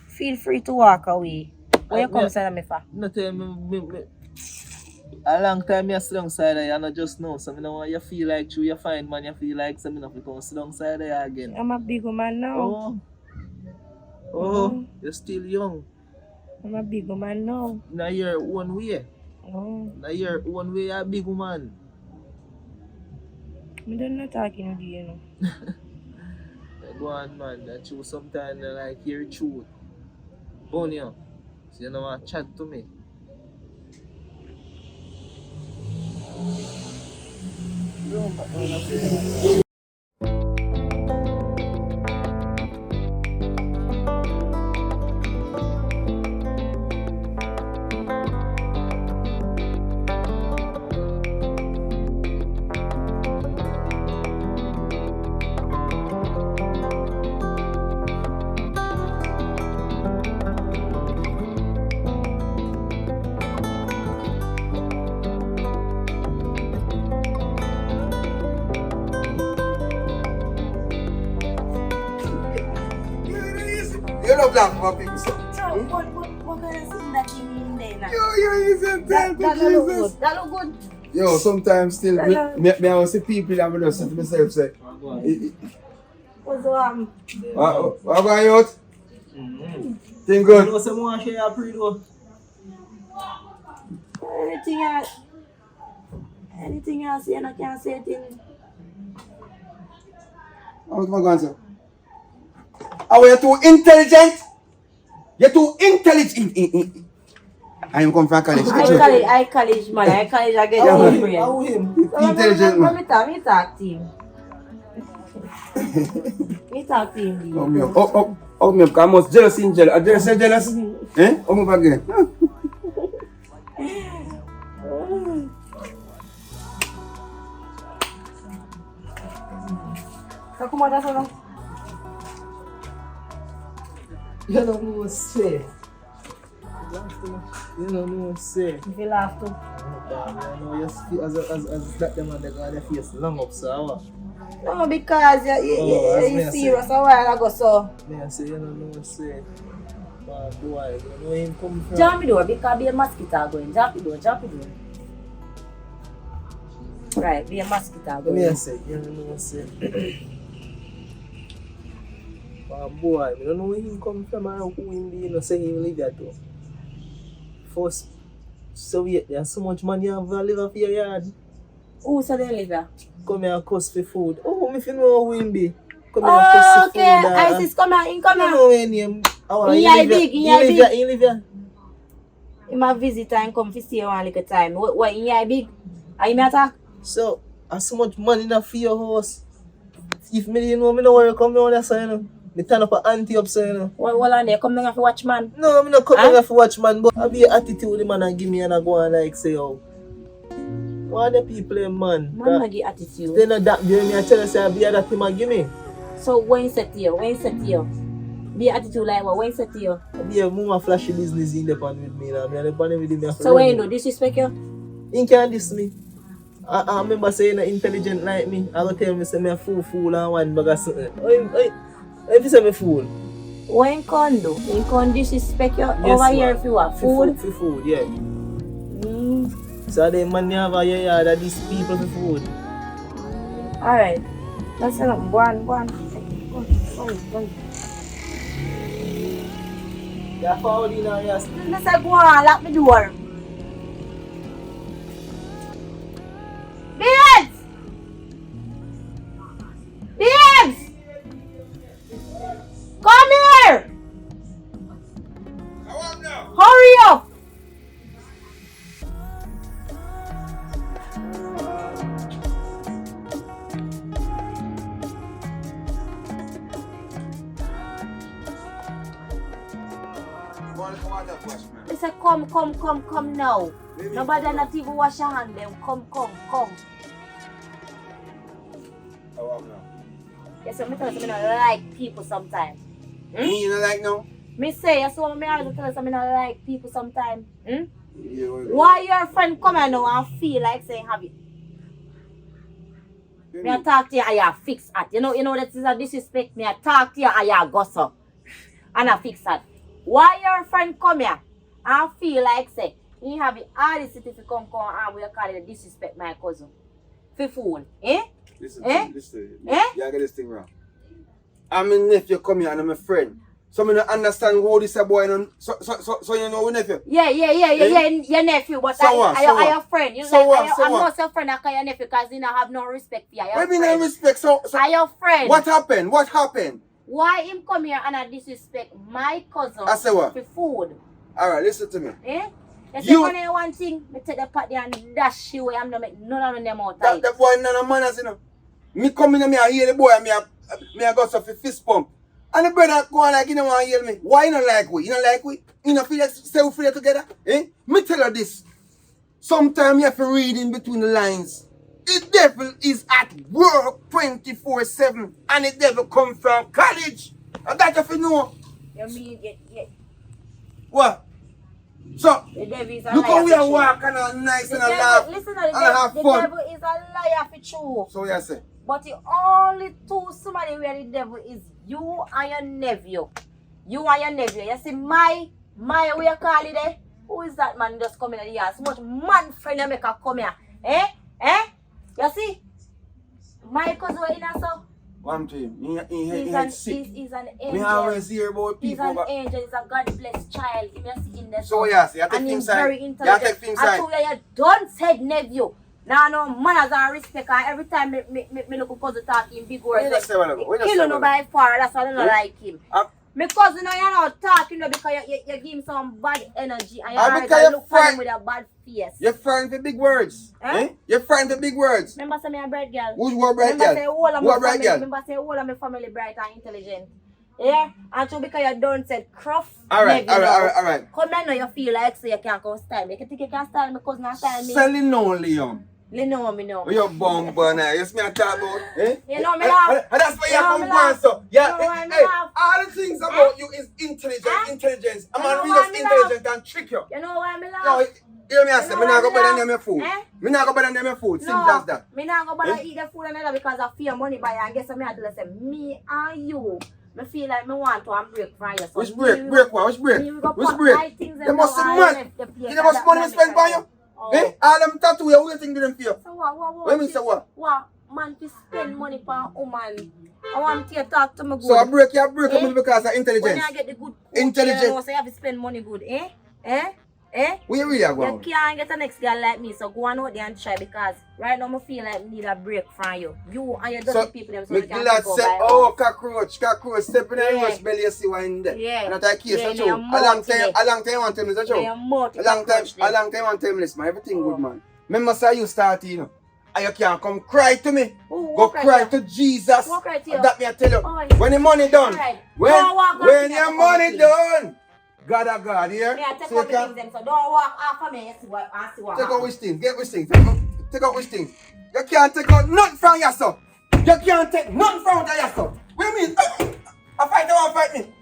feel free to walk away. Where you come say me for? No tell me. A long time I sit down side there and I just know. So I know you feel like you find man, you feel like something of you come sit down side there again. I'm a big woman now. You're still young. I'm a big woman now. Now you're one way. Now you're one way a big woman. I'm not talking to you, you know. Go on man, that you sometimes like hear truth. Bonnie, so you know want to chat to me. You love laugh about people, so. So, what kind of thing that you mean then? You isn't That look Jesus. good. That look good. Yo, sometimes still, me I will see people that I just say to myself, say, What's what about you out? Thing You good? know someone share your pre though? anything else you know can say thing. How much am I going to say? Oh, you're too intelligent? You're too intelligent. I am come from college. I college man. I college I get the brain. How him? Intelligent man. Me talk team. Me talk team. Oh, me up. Oh, me up. I'm most jealous in jealous. Are you jealous? Eh? Oh, me back again. So come on, that's all. You don't know what to say. You don't know what to say. If you laugh too. I know you as that them and they got their face long up, so how? No, because you serious a while ago, so. Me I say you don't know what to say. But boy, you know him come from. Jump the door because be a mosquito going. Jump the door. Right, be a mosquito going. Me I say you don't know what to say. But boy, I don't know where he come from or who him be, you know, say he live there too. First Soviet, there's so much money you have to live off your yard. Who said they live here? Come here and cost for food. Oh, me if you know who him be. Come here and cost for Okay, food. Isis, come here, I come don't here. know his name. He live here. He might visit and come to see you one little time. What, he big? Are you attack? So, there's so much money in for your house. If me didn't know, me no worry come down there, so you know. Me turn up an auntie up, so you know. Well, on there, come down for watch man. No, me not come down for watch man, but I be an attitude the man and give me and I go and like say, oh. What are the people, man? Man, not give attitude. They not that give me, I tell you, say I be that him and give me. So when you set to you? Be attitude like what? When you set to you? I be a more flashy business in the pan with me now. Me and the pan with me. So when you do disrespect you? He can't diss me. I remember saying intelligent like me. I go tell me say me a fool and one bag of something. If you say me fool. What you can do? You can disrespect you over here if you want food? For food, yeah. So the man never hear that these people for food. Alright. Let's go on. Go on. You're forward in now, yes. Let's go on, lock the door. Babes! Come here! Hurry up! They say come now. Nobody not even wash your hand them. Come. Yes, I'm telling you, I like people sometimes. Me, you don't like no? Me say, yes, so me always tell you, I like people sometimes. Yeah, Why your friend come here now and feel like saying have it? Me I talk to you and you fix at. You know that is a disrespect. Me I talk to you and you gossip. And I fix that. Why your friend come here and feel like say he have it all the city to come and we call it disrespect my cousin. For fool. Listen, Eh? listen. Eh? You get this thing wrong. I'm a nephew come here and I'm a friend. So I don't understand how this a boy on. So you know we nephew. Yeah, your nephew, but So I your friend. You So like what? I'm not your friend, I call your nephew because you don't have no respect for you. Why me no respect? So I your friend. what happened? Why him come here and I disrespect my cousin I say what? for food? Alright, listen to me. Eh? You say You- one thing, me take the pot there and dash you away. I'm not make none of them out That the boy none of manners, you know. Me come in and me I hear the boy and me I got some fist pump. And the brother go on like, you don't want to hear me. Why you don't like we? You don't like we? You don't feel like say we feel together? Eh? Me tell her this. Sometimes you have to read in between the lines. The devil is at work 24/7 and the devil come from college. And that if you know. You mean What? So, the devil is a look liar how we for are true. walking and nice The and devil, laugh listen to and the have devil. The fun. devil is a liar for true. So you say? But the only two somebody where the devil is you and your nephew. You and your nephew. You see my what you call it there? Who is that man just coming in the yard? So much man friend you make her come here. Eh? You see? My cousin in here, so. One thing, He's an angel. Me always hear about He's people. an angel. He's a God-blessed child. He must in there. So yes, you take and things he's very side. You intelligent. take things I side. told you, you don't said nephew. Now no manners and respect. And every time me look cousin talking big words, We just say whatever. We just kill say you no by far. That's why I don't like him. My cousin, you not talking though because you give him some bad energy and you already because look for him with a bad face. You're frightened for big words. Eh? You're frightened for big words. Remember say me a bright girl. Who's what bright Remember say girl? all of What my bright family. girl? Remember say all of my family bright and intelligent. Yeah? And so because you don't said cruff. Alright. Come here now you feel like so you can't come style me. You think you can style me cousin and style me. Selling no, Leon. You know me now. You're bumper now. You see me I talk about? Eh? You know me laugh. And that's why you You know come me going laugh. so. Yeah, You know why me hey, laugh. all the things about you is intelligence. I'm You know gonna why read me intelligent and trick you. You know why me laugh? No, hear me I say, You know me not go why me better laugh? than your food. Eh? Me not go better than your food. Simple as that. Me not go bother eat the food and that because I fear money buy and guess what me have to say me and you. Me feel like me want to and break from you. So Which break? Break what? Which break? me we go Which pack break? my things They and must now be I mad. left the place You know how much and money that me spend man for you? Oh. Eh? All them tattoo, you waiting to them for you. So what? When me say what? What? Man to spend money for a woman. I want you to talk to me good. So I break Eh? me because of When intelligence. I get the good Intelligent. you know, so you have to spend money good. Eh? Where you really are You going? can't get a next girl like me, so go on out there and try because right now I feel like I need a break from you. You and your dirty So, people them so me they can glad go say, by oh, us. cockroach, step in the Yeah. rush belly, you see what in there. Yeah. And that's a case, Yeah, that's yeah, true. A more long today. time you want to tell me, that's true. Yeah, more to A long time cockroach you want to tell me this, man. Everything Oh. good, man. Remember, say you start, you know. And you can't come cry to me. Who Go cry cry to to Jesus. Who cry to you? That me I tell you. Oh, When the money done. Alright. When Don't walk off when me, your I money take done. God of God here. Me, I take So out you the can things them, so don't walk off of me and see what take out happens. which things. Get which things. Take out which things. You can't take out nothing from yourself. You can't take nothing from yourself. What do you mean? I fight, don't fight me.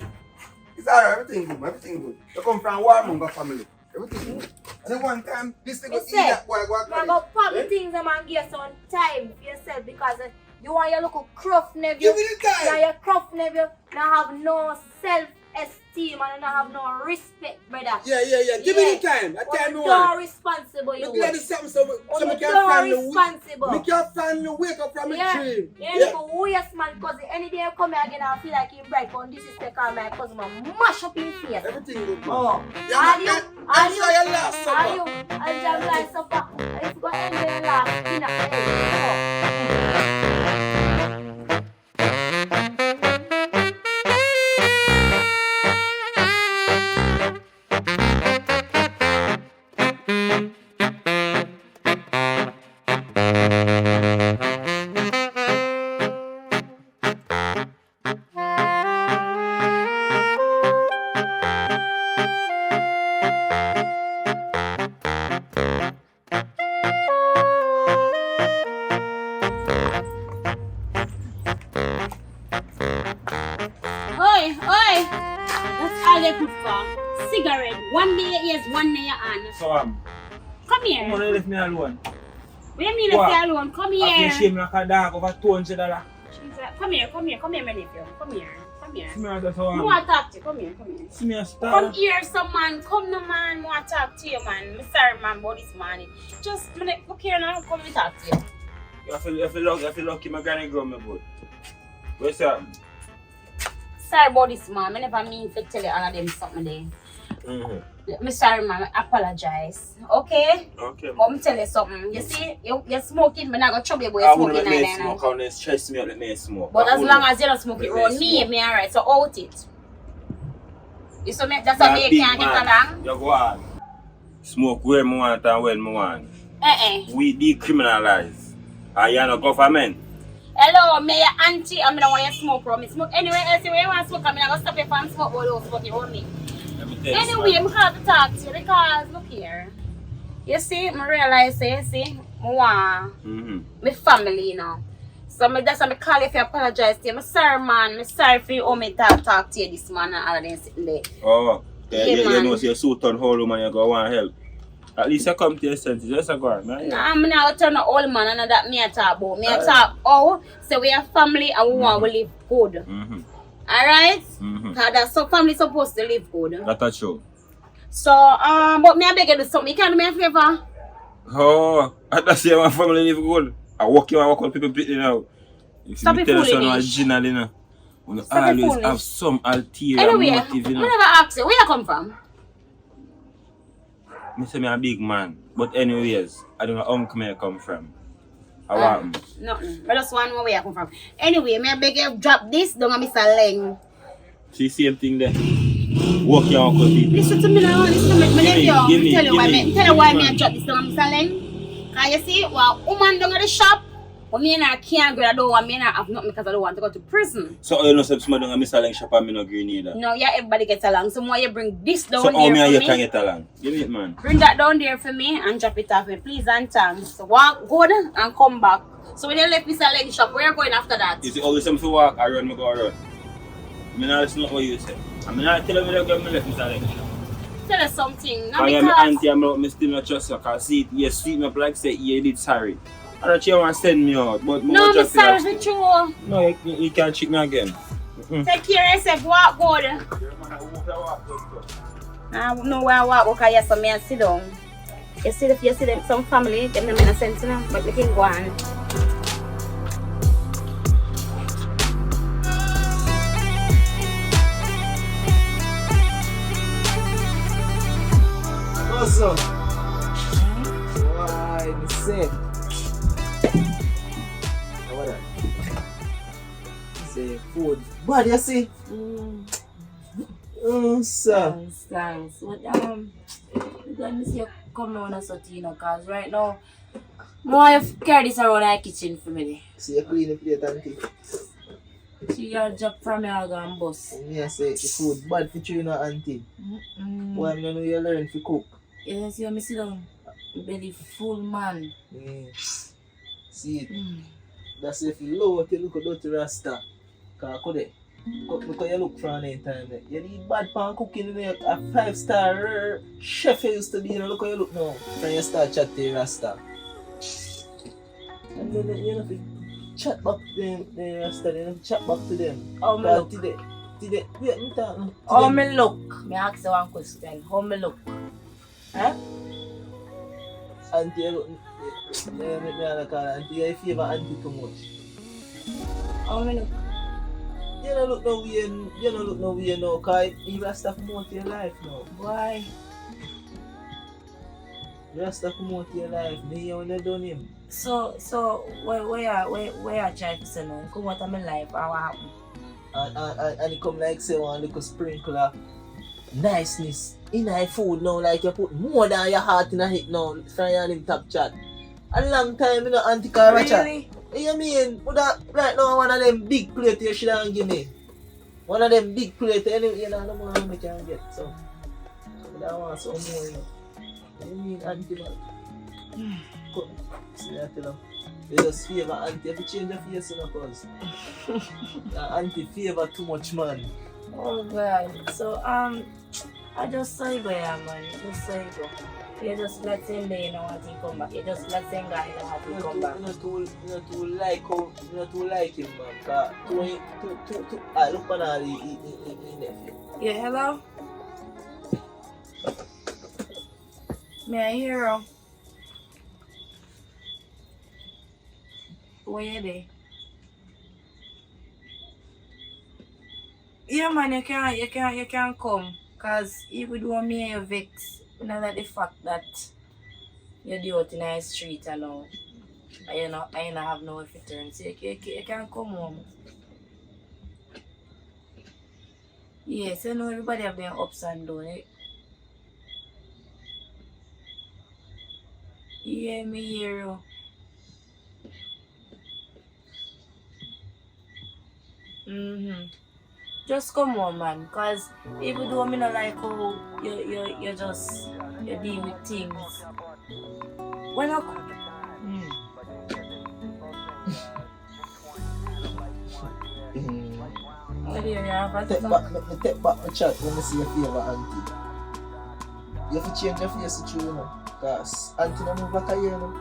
It's alright, everything good, man. Everything good. You come from warmonger family. Everything good. And then one time, this thing was You say, that boy go You college. go pack the things them and give some time for yourself because you want your little cruff nephew. Give me the time. Yeah, your cruff nephew now have no self-esteem and not have no respect, brother. Yeah. Give me the time. That time You're me want. responsible, you Look like something so you're me can finally responsible. me can finally wake up from a dream. Yeah, for waste man, because any day you come here again, I feel like you're bright, but this is the call my cousin, man, mash up in face. Everything good, man. Oh, Yeah, are man, you? enjoy your last supper. Are you? Enjoy your last supper. If you go enjoy your last dinner, Oi! That's all they put for. Cigarette. One day your ears, one day your hand. So, Come come here. on, leave me alone. What do you mean if What? you're alone? Come I feel here. shame like a dog over $200. Come here, my nephew. Come here. See me as so I want to talk to you. Come here. See me as Come star. here, some man. Come no man. I want to talk to you, man. I'm sorry, man, about this morning. Just look here now. Come and talk to you. You feel lucky my granny grow me good. What's up? Sorry about this, man. I never mean to tell you all of them something there. I'm sorry, man. I apologize. Okay? Okay, But man. me tell you something. You see, you're smoking, but not gonna trouble you boy I wouldn't smoking let me nine. smoke on this. Stress me out, let me smoke. But I as long wouldn't as you don't smoke it let me around me, smoke. me alright. So out it. You so me that's You're why a me big can't get man. along. You go on. Smoke where me want and when me want. We decriminalize. And you're not government. Hello, me your auntie. I'm not want you smoke around me. Smoke anywhere else where you want to smoke. I'm not gonna stop you from smoke, but don't smoke it around me. Let me tell you Anyway, something. I'm have to talk to you because look here. You see, I realize, you see, I want my family, you know. So that's why I call you if you apologize to you. I'm sorry, man. I'm sorry for you me talk to you this man and all of them sitting there. Oh, Yeah, you man. know, so you're so turn whole woman, you go want help. At least you come to your senses. Just go on, man. Nah, I'm not turn an old man and that me I talk about. Me I talk, oh, so we have family and we want to live good. Alright? Because that's so family supposed to live good. That's true. So, but me I beg you do something. You can do me a favor? Oh, I say my family live good. I walk on people pity now. If Stop you it tell us something foolishness. original, you know, we Stop it always foolish. have some ulterior Anyway, motive, you I know. never ask you, where you come from? Me say me a big man. But anyways, I don't know uncle me come from. I want Nothing. I just want to know where you come from. Anyway, me I beg you drop this down on Mr. Leng. see same thing there. Walk your uncle people. Listen to me now, listen to me. Give me, Tell you why me I man. drop this down on Mr. Leng. Because you see, well, woman down at the shop, but me and I can't go, I don't want me and I have nothing because I don't want to go to prison. So you know somebody don't Mr. Lang shop and me no green either. No, yeah, everybody gets along. So more you bring this down So how there me and for you me. can get along? Give me it, man. Bring that down there for me and drop it off me, please and thanks. So walk good and come back. So when you left Mr. Leng shop, where are you going after that? Is it always something to walk or run, me go run? I mean, that's not what you say. I mean, I tell me that me left Mr. Lang shop. Tell us something. Not I am because... auntie, I'm still not trust you. Because see, you sweet me up like say, you did sorry. I don't you want to send me out, but No, I'm sorry for true. No, you can't cheat me again. Take care of yourself, walk good. I know where I walk because yes, I sit down. You see, if you see them, some family, them don't make sense, you know, but we can go on. What's up? Why, me say? What that? Say food. But you see? Sir. Thanks. But let me see you come on and something, you know, cause right now, I have carry this around our kitchen for me. See you clean the plate, auntie. She got a job from me, I'll go and bust. Me I say the food bad for you, auntie. Why I know you learn to cook? Yes, you see me sit down. Belly full, man. See it. That's if you low, you look at dirty rasta. Cause look how you look for an time. You need bad pan cooking in there. A 5-star chef you used to be, you know, look how you look now. From you start chat to your rasta. And then you have to chat back to them, the rasta, you have to chat back to them. How me look? Today, wait, me talk. How me look? Me ask you one question. How me look? Huh? Auntie, you look, auntie, you favor auntie too much. How me look? You don't look no way now, cause you rasta promote your life now. Why? You rasta promote your life, me when you done him. So where you try to say now? Come out of my life, or what happen? And it come like say one little sprinkle of niceness in your food now, like you put more than your heart in it now from your little top chat. A long time, you know, Auntie Karacha. Really? You mean, right now one of them big plates you should have give me. One of them big plates, anyway, you know, no more I can get. So I want some more, you know. You mean, Auntie, man? Come, see, I tell you. You just favor Auntie. If you change your face, you know, cause Auntie favor too much, man. Oh God. So I just saw you go, yeah, man. Just saw you go. You just let him there, you know, want him come back. You just let him go, you know, want him come back. You not too like him, man. Cause I look on all the nephew. Yeah, hello? Me a hero. Where you there? Yeah, man, you can come. Cause even though me and you vex, you know like the fact that you're the out in the street and now, I don't have nowhere to turn. So you can come home. Yes, I know everybody have their ups and downs. Yeah, me hear you. Just come on, man. Cause even though me not like how you just you deal with things. When I what do you have Me take back my chat when I see your favor, auntie. You have to change your face to you know. Cause auntie don't move like a year now.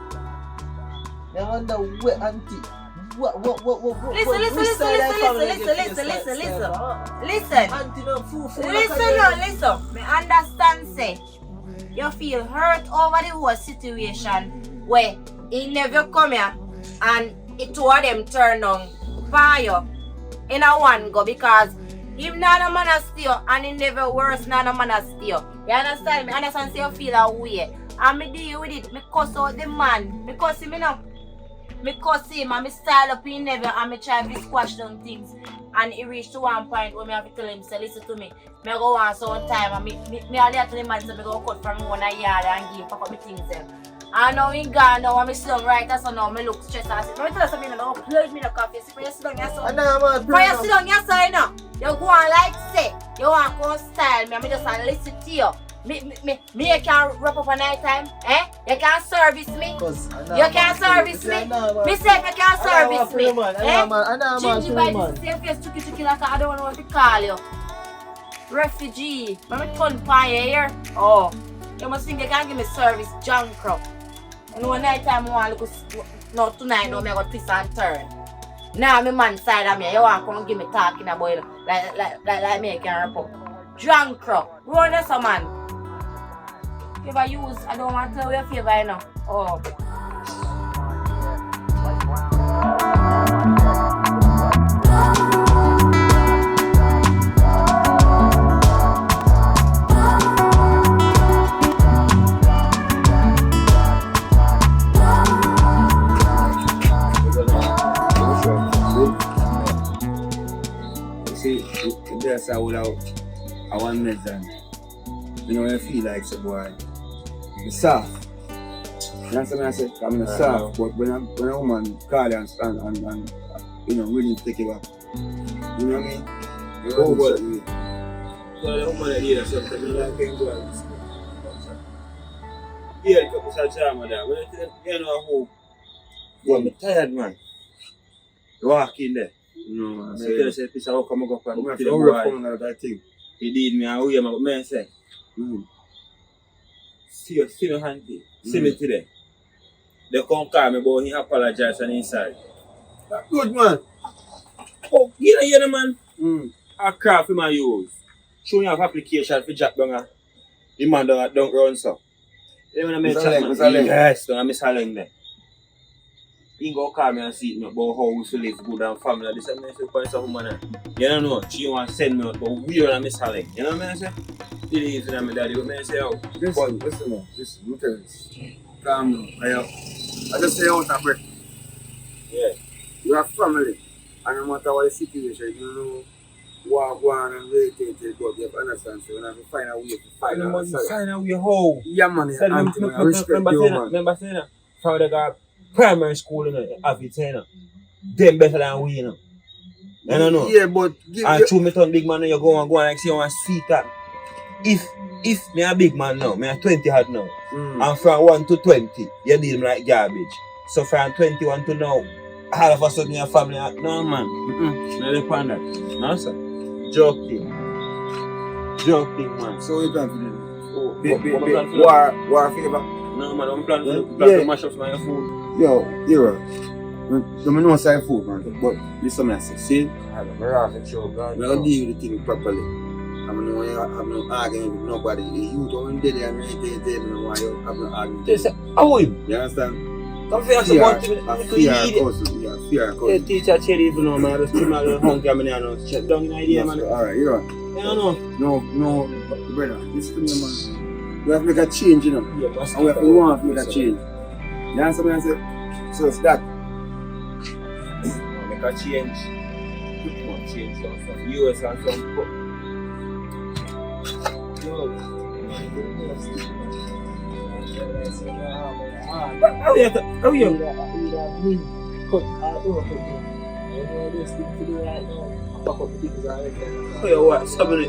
I wonder where auntie. What Listen. Auntie don't fool Listen. Me understand say you feel hurt over the whole situation where he never come here and it two of them turn on fire in a one go because him not a man a steal and he never worse not a man a steal. You understand me? Understand say you feel a way. And me deal with it. Me cuss out the man. Me cuss him enough. Me cuss him and me style up in never and me try to squash down things. And it reached to one point where me have to tell him, say, listen to me. Me go on some time and me alert to the man say me go cut from one yard and give pack up my things them. And now he gone now and me sit down right so now me look stressed and I say, no, me tell you something, I don't plug me the coffee. See, when you sit down your son. When you sit down your son now, you go on like say, you want to go style me and me just listen to you. Me can wrap up a night time, eh? You can service me. You can service me. Me say you can service me, eh? Gingy by this same face chuki like I don't know what to call you. Refugee. Me turn pan here. Oh, you must think you can give me service, junk crop. And one night time I want to look. No tonight, no me I go twist and turn. Now me man side of me, you want to come give me talking about it like me can wrap up. Junk crop. Run this man. If I use, I don't want to tell you a favor, you know. Oh. You see, there's a without I want medicine. You know, I feel like some boy. It's soft. You understand what I say? I'm soft, but when a woman call you and you know, really take it back. You know what I mean? Oh, but the woman that did something, I can go and yeah, a couple of time with that. When I tell you know who, I'm tired, man. Walk in there. No, I tell you, say, piece of how come I go up and I'm to the boy. He did me, and we am, but man say, see no handy. See me today. They come call me, but he apologize on inside. That's good, man. Oh, you know, man. A craft him and use. Show you have application for Jack Donger. The man don't run so. Then when I make chat, man, yes, don't miss Halling there. He go call me and see me about how we feel live good and family. This is me say for some woman. You don't know, she want to send me out, but we don't miss Halling. You know what I say? It is for my daddy, but I say, oh. Listen, look at this. Calm down. I just say out of breath. Yeah. You have family, and no matter what the situation, you know, walk on and wait till it goes. You understand? So when I find a way to find a way. Find a way how? Yeah, man. I respect you, man. Remember saying that? Father got primary school in it, have it, you know. Them better than we, you know. I don't know. Yeah, but and through me turn big man, you go and like say you want to speak that. If me a big man now, me a 20 hard now, and from 1 to 20, you deal me like garbage. So from 21 to now, all of a sudden your family, no man, no depend that. No sir. Joking, man. So you plan to do? War favor? No man, I'm planning to mash up my food. Yo, don't know say food, man. But listen, I say, see, we're gonna deal with the thing properly. I'm not arguing with nobody. You don't deal and they don't want you. I'm not arguing. You understand? Fear cousin. Yeah, teacher, cherry, even though I just trim out the hungry, I'm check down in idea, man. Alright, you're right. No, brother. Listen to me, man. We have to make a change, you know. Yeah, And we have to want to make a change. You understand what I say? So it's that. Make a change. Come on, change from US and from How you? Cut all over for me. You know this thing to do right now. Pack up the things already. Oh, you what? Somebody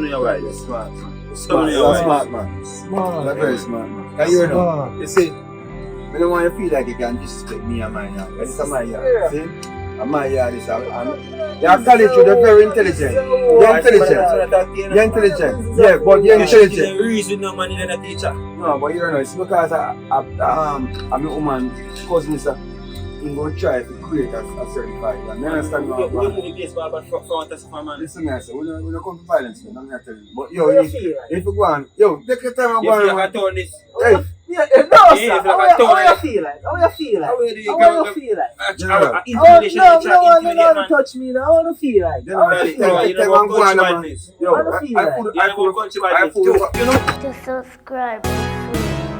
your right. Smart, man. Somebody You're your right. smart, man. Smart. You're very smart, man. Can you know? You see, I don't want you to feel like you can disrespect me and my yard. This is my yard. See? And my yard is you're college, you're very intelligent. You're intelligent. You're intelligent. Yeah, but you're intelligent. The reason no man in a teacher. No, but you know, it's because I'm a woman, cousin is I'm going to try to create a certified one. You understand We what move I'm the place for about front of man. Listen, I say, we don't come to violence, man. I'm not telling you. But yo, How you if feel like? you go on, yo, take your time and You go feel on. like I told this. Hey, Yeah, no, Yeah, sir. if like How I you told feel like? How you feel like? How you How you feel like? Yeah. Intimidation. No, touch me now. How you feel like? Then How I'm you feel like? take time and go on, man. Yo, How you feel I like? food, You know, you know. To subscribe.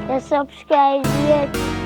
You subscribe yet?